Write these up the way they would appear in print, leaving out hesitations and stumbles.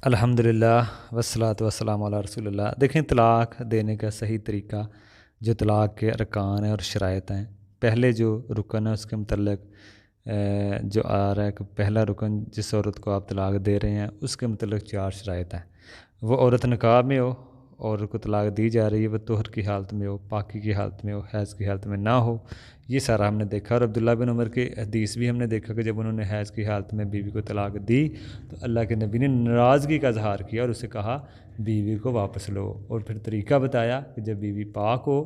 الحمدللہ والصلاۃ والسلام علی رسول اللہ۔ دیکھیں، طلاق دینے کا صحیح طریقہ جو طلاق کے ارکان ہیں اور شرائط ہیں، پہلے جو رکن ہے اس کے متعلق جو آ رہا ہے کہ پہلا رکن جس عورت کو آپ طلاق دے رہے ہیں اس کے متعلق 4 شرائط ہیں۔ وہ عورت نکاح میں ہو، عورت کو طلاق دی جا رہی ہے، وہ طہر کی حالت میں ہو، پاکی کی حالت میں ہو، حیض کی حالت میں نہ ہو، یہ سارا ہم نے دیکھا۔ اور عبداللہ بن عمر کے حدیث بھی ہم نے دیکھا کہ جب انہوں نے حیض کی حالت میں بیوی کو طلاق دی تو اللہ کے نبی نے ناراضگی کا اظہار کیا اور اسے کہا بیوی کو واپس لو، اور پھر طریقہ بتایا کہ جب بیوی پاک ہو،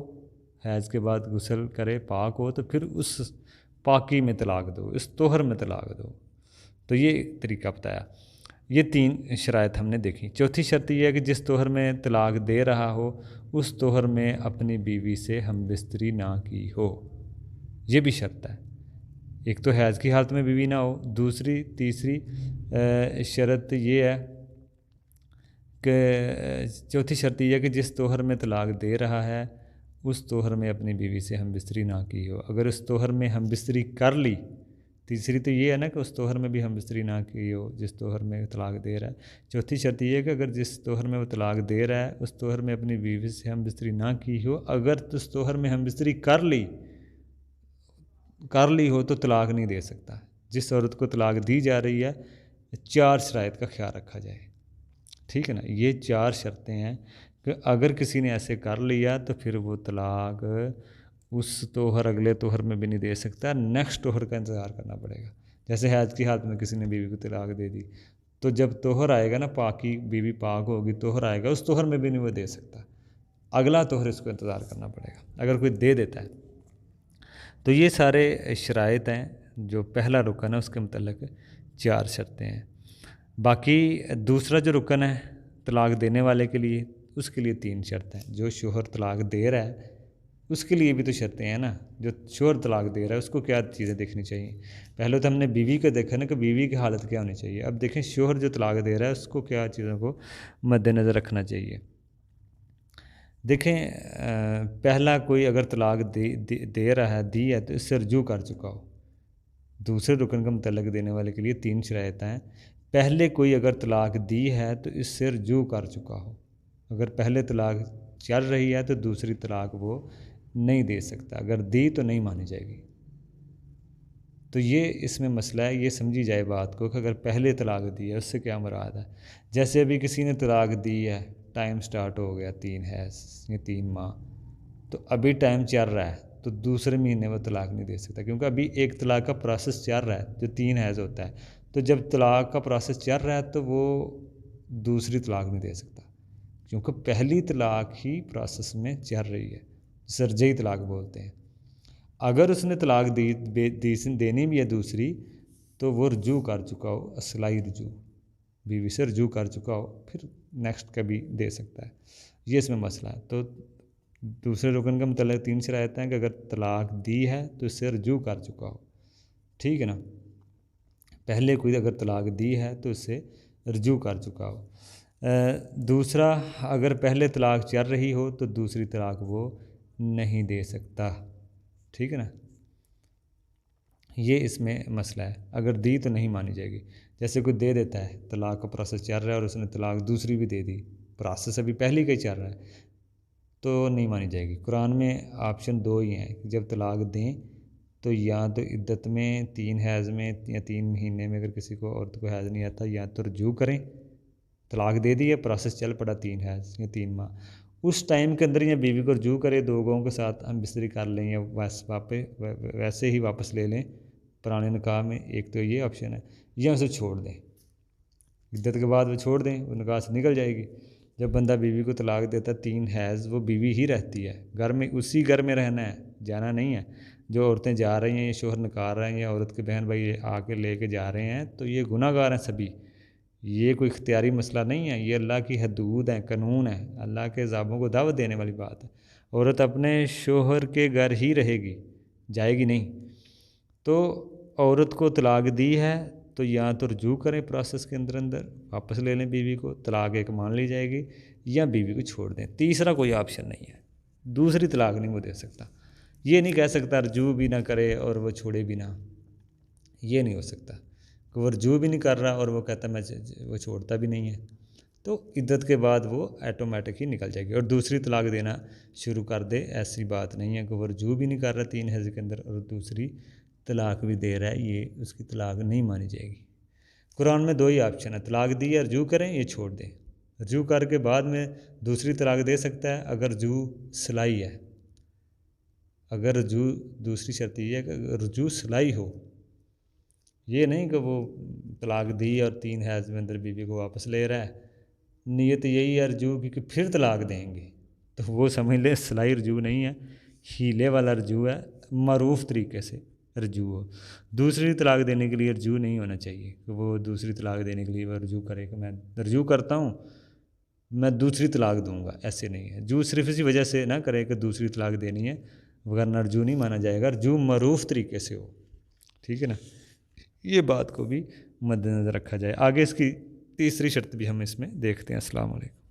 حیض کے بعد غسل کرے، پاک ہو، تو پھر اس پاکی میں طلاق دو، اس طہر میں طلاق دو۔ تو یہ طریقہ بتایا۔ یہ 3 شرائط ہم نے دیکھی۔ چوتھی شرط یہ ہے کہ جس طہر میں طلاق دے رہا ہو اس طہر میں اپنی بیوی سے ہم بستری نہ کی ہو، یہ بھی شرط ہے۔ ایک تو حیض کی حالت میں بیوی نہ ہو، تیسری شرط یہ ہے کہ چوتھی شرط یہ ہے کہ جس طہر میں طلاق دے رہا ہے اس طہر میں اپنی بیوی سے ہم بستری نہ کی ہو۔ اگر اس طہر میں ہم بستری کر لی، تیسری تو یہ ہے نا کہ اس طہر میں بھی ہم بستری نہ کی ہو جس طہر میں طلاق دے رہا ہے۔ چوتھی شرط یہ ہے کہ اگر جس طہر میں وہ طلاق دے رہا ہے اس طہر میں اپنی بیوی سے ہم بستری نہ کی ہو، اگر اس طہر میں ہم بستری کر لی ہو تو طلاق نہیں دے سکتا۔ جس عورت کو طلاق دی جا رہی ہے 4 شرائط کا خیال رکھا جائے، ٹھیک ہے نا۔ یہ 4 شرطیں ہیں کہ اگر کسی نے ایسے کر لیا تو پھر وہ طلاق اس طہر اگلے طہر میں بھی نہیں دے سکتا، نیکسٹ طہر کا انتظار کرنا پڑے گا۔ جیسے حیض کی حالت میں کسی نے بیوی کو طلاق دے دی تو جب طہر آئے گا نا، پاکی بیوی پاک ہوگی، طہر آئے گا، اس طہر میں بھی نہیں وہ دے سکتا، اگلا طہر اس کو انتظار کرنا پڑے گا اگر کوئی دے دیتا ہے۔ تو یہ سارے شرائط ہیں، جو پہلا رکن ہے اس کے متعلق 4 شرطیں ہیں۔ باقی دوسرا جو رکن ہے طلاق دینے والے کے لیے، اس کے لیے 3 شرطیں ہیں۔ جو شوہر طلاق دے رہا ہے اس کے لیے بھی تو شرطیں ہیں نا۔ جو شوہر طلاق دے رہا ہے اس کو کیا چیزیں دیکھنی چاہیے؟ پہلے تو ہم نے بیوی کا دیکھا نا کہ بیوی کی حالت کیا ہونی چاہیے۔ اب دیکھیں شوہر جو طلاق دے رہا ہے اس کو کیا چیزوں کو مد نظر رکھنا چاہیے۔ دیکھیں، پہلا کوئی اگر طلاق دے رہا ہے، دی ہے، تو اس سے رجوع کر چکا ہو۔ دوسرے رکن کا متعلق دینے والے کے لیے 3 شرائط ہیں۔ پہلے کوئی اگر طلاق دی ہے تو اس سے رجوع کر چکا ہو۔ اگر پہلے طلاق چل رہی ہے تو دوسری طلاق وہ نہیں دے سکتا، اگر دی تو نہیں مانی جائے گی۔ تو یہ اس میں مسئلہ ہے، یہ سمجھی جائے بات کو کہ اگر پہلے طلاق دی ہے اس سے کیا مراد ہے۔ جیسے ابھی کسی نے طلاق دی ہے، ٹائم سٹارٹ ہو گیا 3 حیض یا 3 ماہ، تو ابھی ٹائم چل رہا ہے تو دوسرے مہینے وہ طلاق نہیں دے سکتا، کیونکہ ابھی ایک طلاق کا پروسیس چل رہا ہے جو 3 حیض ہوتا ہے۔ تو جب طلاق کا پروسیس چل رہا ہے تو وہ دوسری طلاق نہیں دے سکتا، کیونکہ پہلی طلاق ہی پروسیس میں چل رہی ہے، جسے رجعی طلاق بولتے ہیں۔ اگر اس نے طلاق دینی بھی ہے دوسری تو وہ رجوع کر چکا ہو، اصلاحی رجوع، بیوی سے رجوع کر چکا ہو، پھر نیکسٹ کا بھی دے سکتا ہے۔ یہ اس میں مسئلہ ہے۔ تو دوسرے رکن کا متعلق 3 شرائط ہیں کہ اگر طلاق دی ہے تو اس سے رجوع کر چکا ہو، ٹھیک ہے نا۔ پہلے کوئی اگر طلاق دی ہے تو اس سے رجوع کر چکا ہو۔ دوسرا، اگر پہلے طلاق چل رہی ہو تو دوسری طلاق وہ نہیں دے سکتا، ٹھیک ہے نا۔ یہ اس میں مسئلہ ہے، اگر دی تو نہیں مانی جائے گی۔ جیسے کوئی دے دیتا ہے، طلاق کا پروسیس چل رہا ہے اور اس نے طلاق دوسری بھی دے دی، پروسیس ابھی پہلی کا ہی چل رہا ہے، تو نہیں مانی جائے گی۔ قرآن میں آپشن 2 ہی ہیں، جب طلاق دیں تو یا تو عدت میں 3 حیض میں یا 3 مہینے میں، اگر کسی کو عورت کو حیض نہیں آتا، یا تو رجوع کریں، طلاق دے دی ہے، پروسیس چل پڑا 3 حیض یا 3 ماہ، اس ٹائم کے اندر یا بیوی کو رجوع کرے، 2 گاؤں کے ساتھ ہم بستری کر لیں یا ویسے ہی واپس لے لیں پرانے نکاح میں، ایک تو یہ آپشن ہے، یا اسے چھوڑ دیں، عدت کے بعد وہ چھوڑ دیں، وہ نکاح سے نکل جائے گی۔ جب بندہ بیوی کو طلاق دیتا ہے 3 حیض، وہ بیوی ہی رہتی ہے گھر میں، اسی گھر میں رہنا ہے، جانا نہیں ہے۔ جو عورتیں جا رہی ہیں، یہ شوہر نکال رہے ہیں یا عورت کے بہن بھائی آ کے لے کے جا رہے ہیں، تو یہ گناہ گار ہیں سبھی۔ یہ کوئی اختیاری مسئلہ نہیں ہے، یہ اللہ کی حدود ہیں، قانون ہے، اللہ کے ضابطوں کو دعوت دینے والی بات ہے۔ عورت اپنے شوہر کے گھر ہی رہے گی، جائے گی نہیں۔ تو عورت کو طلاق دی ہے تو یا تو رجوع کریں پروسیس کے اندر واپس لے لیں بیوی کو، طلاق ایک مان لی جائے گی، یا بیوی کو چھوڑ دیں۔ تیسرا کوئی آپشن نہیں ہے، دوسری طلاق نہیں وہ دے سکتا۔ یہ نہیں کہہ سکتا رجوع بھی نہ کرے اور وہ چھوڑے بھی نہ، یہ نہیں ہو سکتا کہ وہ رجوع بھی نہیں کر رہا اور وہ کہتا میں وہ چھوڑتا بھی نہیں ہے۔ تو عدت کے بعد وہ آٹومیٹک ہی نکل جائے گی. اور دوسری طلاق دینا شروع کر دے، ایسی بات نہیں ہے کہ وہ رجوع بھی نہیں کر رہا 3 حیض کے اندر اور دوسری طلاق بھی دے رہا ہے، یہ اس کی طلاق نہیں مانی جائے گی. قرآن میں 2 ہی آپشن ہے، طلاق دی ہے رجوع کریں یہ چھوڑ دیں. رجوع کر کے بعد میں دوسری طلاق دے سکتا ہے اگر رجوع صلاحی ہے. اگر رجوع، دوسری شرط یہ ہے کہ رجوع صلاحی ہو، یہ نہیں کہ وہ طلاق دی اور 3 حیض میں اندر بیوی کو واپس لے رہا ہے، نیت یہی ہے رجوع کی کہ پھر طلاق دیں گے، تو وہ سمجھ لے صلاحی رجوع نہیں ہے، ہیلے والا رجوع ہے، معروف طریقے سے رجوع ہو. دوسری طلاق دینے کے لیے رجوع نہیں ہونا چاہیے کہ وہ دوسری طلاق دینے کے لیے وہ رجوع کرے کہ میں رجوع کرتا ہوں میں دوسری طلاق دوں گا، ایسے نہیں ہے. رجوع صرف اسی وجہ سے نہ کرے کہ دوسری طلاق دینی ہے، ورنہ رجوع نہیں مانا جائے گا، رجوع معروف طریقے سے ہو. ٹھیک ہے نا، یہ بات کو بھی مد نظر رکھا جائے. آگے اس کی تیسری شرط بھی ہم اس میں دیکھتے ہیں. السلام علیکم.